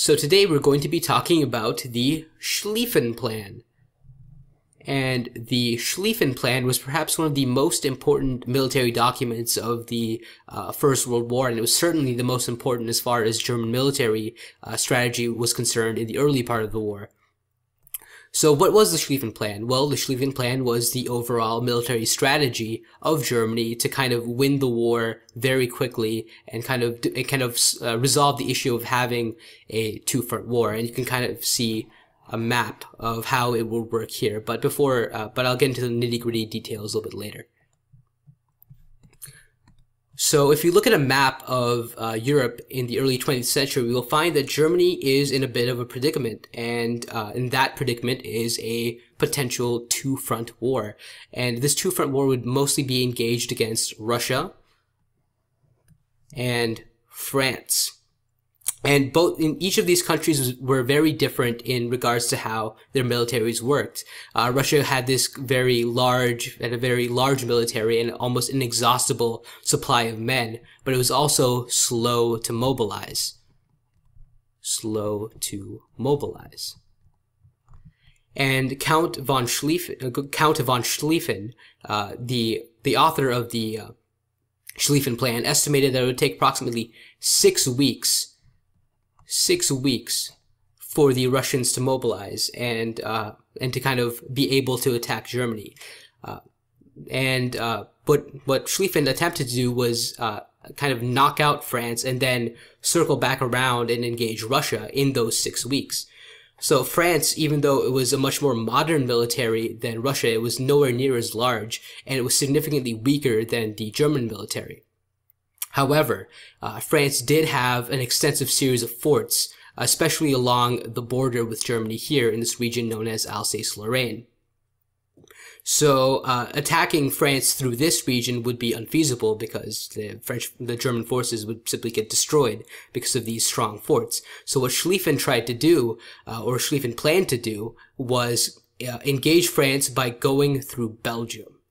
So today we're going to be talking about the Schlieffen Plan. And the Schlieffen Plan was perhaps one of the most important military documents of the First World War, and it was certainly the most important as far as German military strategy was concerned in the early part of the war. So what was the Schlieffen Plan? Well, the Schlieffen Plan was the overall military strategy of Germany to kind of win the war very quickly and kind of resolve the issue of having a two-front war. And you can kind of see a map of how it will work here. But I'll get into the nitty-gritty details a little bit later. So if you look at a map of Europe in the early 20th century, we will find that Germany is in a bit of a predicament, and in that predicament is a potential two-front war. And this two-front war would mostly be engaged against Russia and France. And each of these countries were very different in regards to how their militaries worked. Russia had a very large military and almost inexhaustible supply of men, but it was also slow to mobilize. And Count von Schlieffen, the author of the Schlieffen Plan, estimated that it would take approximately 6 weeks for the Russians to mobilize and to kind of be able to attack Germany. But what Schlieffen attempted to do was kind of knock out France and then circle back around and engage Russia in those 6 weeks. So France, even though it was a much more modern military than Russia, it was nowhere near as large, and it was significantly weaker than the German military. However, France did have an extensive series of forts, especially along the border with Germany here in this region known as Alsace-Lorraine. So attacking France through this region would be unfeasible because the German forces would simply get destroyed because of these strong forts. So what Schlieffen tried to do, or Schlieffen planned to do, was engage France by going through Belgium.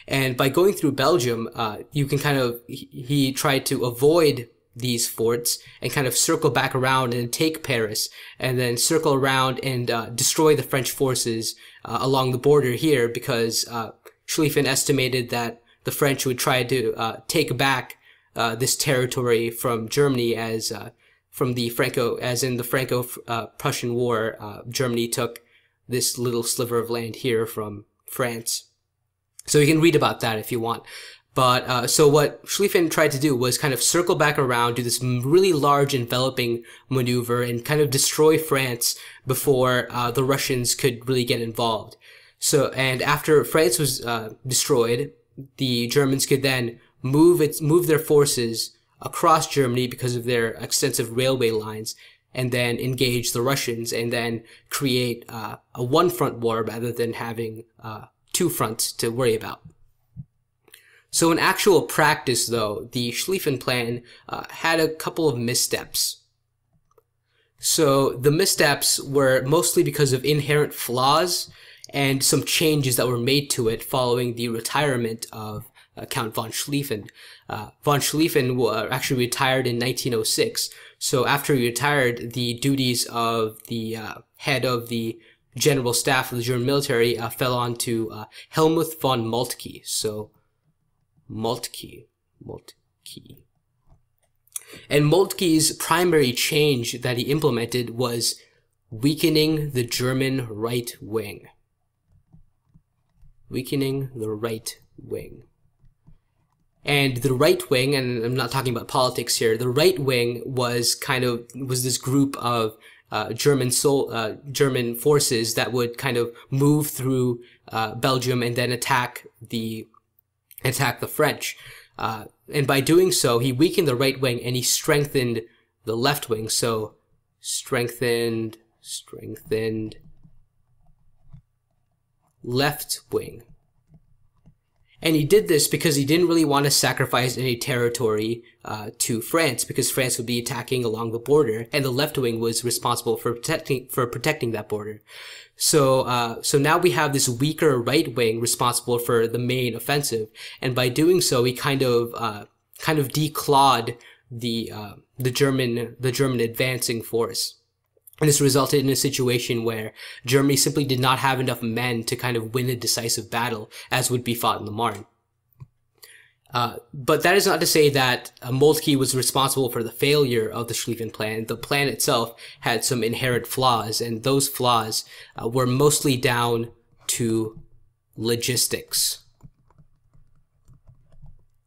And by going through Belgium, he tried to avoid these forts and kind of circle back around and take Paris, and then circle around and destroy the French forces along the border here, because Schlieffen estimated that the French would try to take back this territory from Germany as in the Franco-Prussian War. Germany took this little sliver of land here from France. So you can read about that if you want. But so what Schlieffen tried to do was kind of circle back around, do this really large enveloping maneuver, and kind of destroy France before the Russians could really get involved. So, and after France was destroyed, the Germans could then move their forces across Germany because of their extensive railway lines, and then engage the Russians, and then create a one-front war rather than having two fronts to worry about. So in actual practice, though, the Schlieffen Plan had a couple of missteps. So the missteps were mostly because of inherent flaws and some changes that were made to it following the retirement of Count von Schlieffen. Von Schlieffen actually retired in 1906. So after he retired, the duties of the head of the General Staff of the German military fell on to Helmuth von Moltke. So Moltke. And Moltke's primary change that he implemented was weakening the German right wing. And the right wing, and I'm not talking about politics here, the right wing was this group of German forces that would kind of move through Belgium and then attack the French. And by doing so, he weakened the right wing and he strengthened the left wing. So strengthened left wing. And he did this because he didn't really want to sacrifice any territory to France, because France would be attacking along the border, and the left wing was responsible for protecting that border. So now we have this weaker right wing responsible for the main offensive, and by doing so, he kind of declawed the German advancing force. And this resulted in a situation where Germany simply did not have enough men to kind of win a decisive battle, as would be fought in the Marne. But that is not to say that Moltke was responsible for the failure of the Schlieffen Plan. The plan itself had some inherent flaws, and those flaws were mostly down to logistics.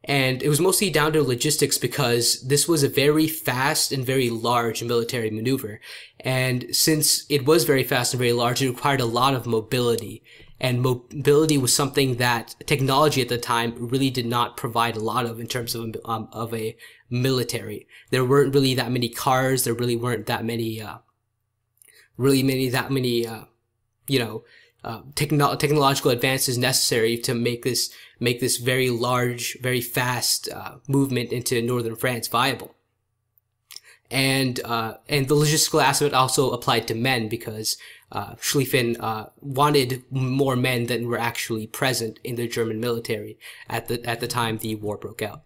And it was mostly down to logistics because this was a very fast and very large military maneuver. And since it was very fast and very large, it required a lot of mobility. And mobility was something that technology at the time really did not provide a lot of in terms of a military. There weren't really that many cars. There really weren't that many, technological advances necessary to make this very large, very fast movement into northern France viable. And the logistical aspect also applied to men because Schlieffen wanted more men than were actually present in the German military at the time the war broke out.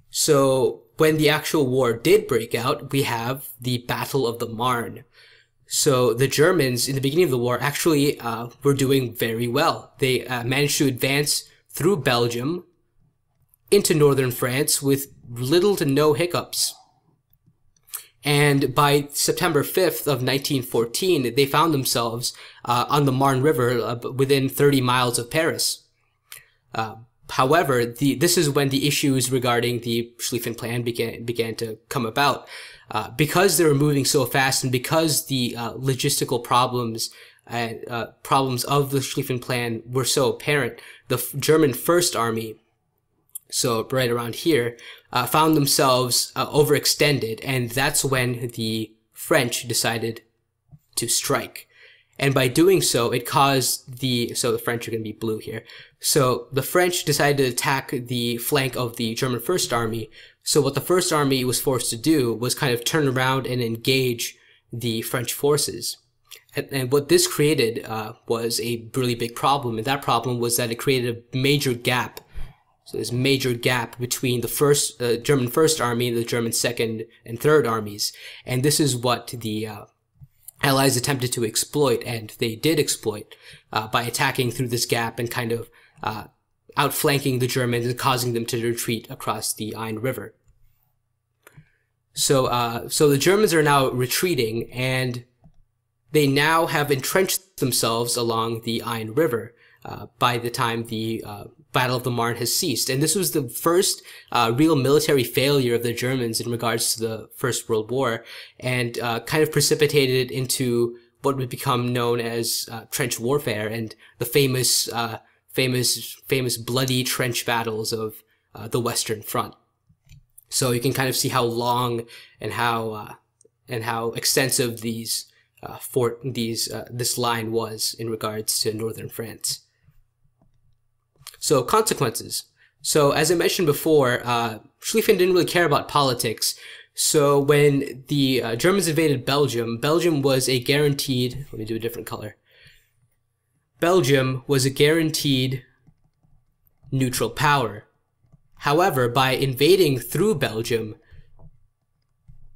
So when the actual war did break out, we have the Battle of the Marne. So the Germans in the beginning of the war actually were doing very well. They managed to advance through Belgium into northern France with little to no hiccups. And by September 5th of 1914, they found themselves on the Marne River within 30 miles of Paris. However, this is when the issues regarding the Schlieffen Plan began to come about. Because they were moving so fast and because the logistical problems of the Schlieffen Plan were so apparent, the German First Army, so right around here, found themselves overextended, and that's when the French decided to strike. And by doing so, it caused so the French are going to be blue here. So the French decided to attack the flank of the German First Army. So what the First Army was forced to do was kind of turn around and engage the French forces. And what this created was a really big problem, and that problem was that it created a major gap. So this major gap between the German First Army and the German Second and Third Armies. And this is what the Allies attempted to exploit, and they did exploit by attacking through this gap and kind of outflanking the Germans and causing them to retreat across the Aisne River. So the Germans are now retreating, and they now have entrenched themselves along the Aisne River by the time the Battle of the Marne has ceased. And this was the first real military failure of the Germans in regards to the First World War, and kind of precipitated into what would become known as trench warfare and the famous bloody trench battles of the Western Front. So you can kind of see how long and how extensive this line was in regards to northern France. So consequences. So as I mentioned before, Schlieffen didn't really care about politics. So when the Germans invaded Belgium, Belgium was a guaranteed, let me do a different color. Belgium was a guaranteed neutral power. However, by invading through Belgium,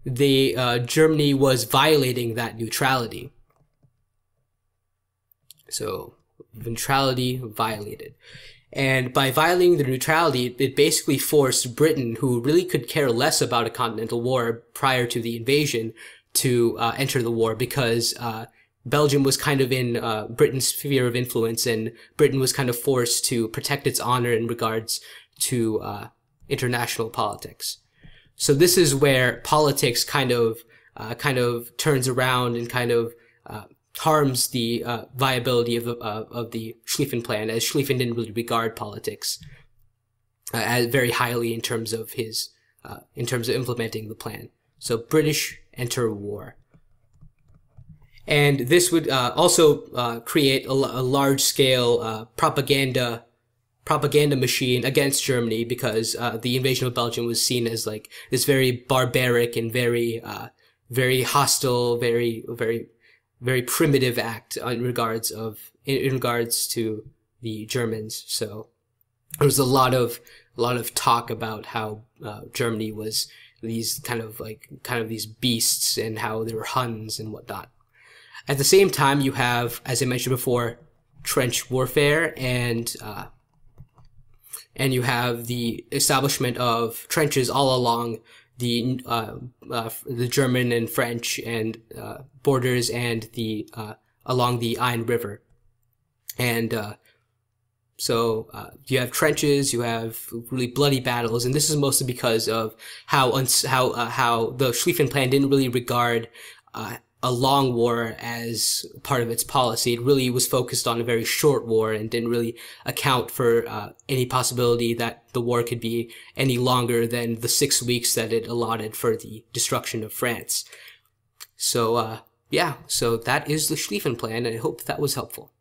Germany was violating that neutrality. So neutrality violated. And by violating the neutrality, it basically forced Britain, who really could care less about a continental war prior to the invasion, to enter the war, because Belgium was kind of in Britain's sphere of influence, and Britain was kind of forced to protect its honor in regards to international politics. So this is where politics kind of turns around and kind of harms the viability of the Schlieffen Plan, as Schlieffen didn't really regard politics as very highly in terms of implementing the plan. So British enter war, and this would also create a large scale propaganda machine against Germany, because the invasion of Belgium was seen as like this very barbaric and very hostile, very primitive act in regards to the Germans. So there was a lot of a lot of talk about how Germany was these kind of these beasts and how they were Huns and whatnot. At the same time, you have, as I mentioned before, trench warfare, and you have the establishment of trenches all along the German and French and borders, and along the Ain River. And so you have trenches, you have really bloody battles, and this is mostly because of how the Schlieffen Plan didn't really regard a long war as part of its policy. It really was focused on a very short war and didn't really account for any possibility that the war could be any longer than the 6 weeks that it allotted for the destruction of France. So yeah, so that is the Schlieffen Plan, and I hope that was helpful.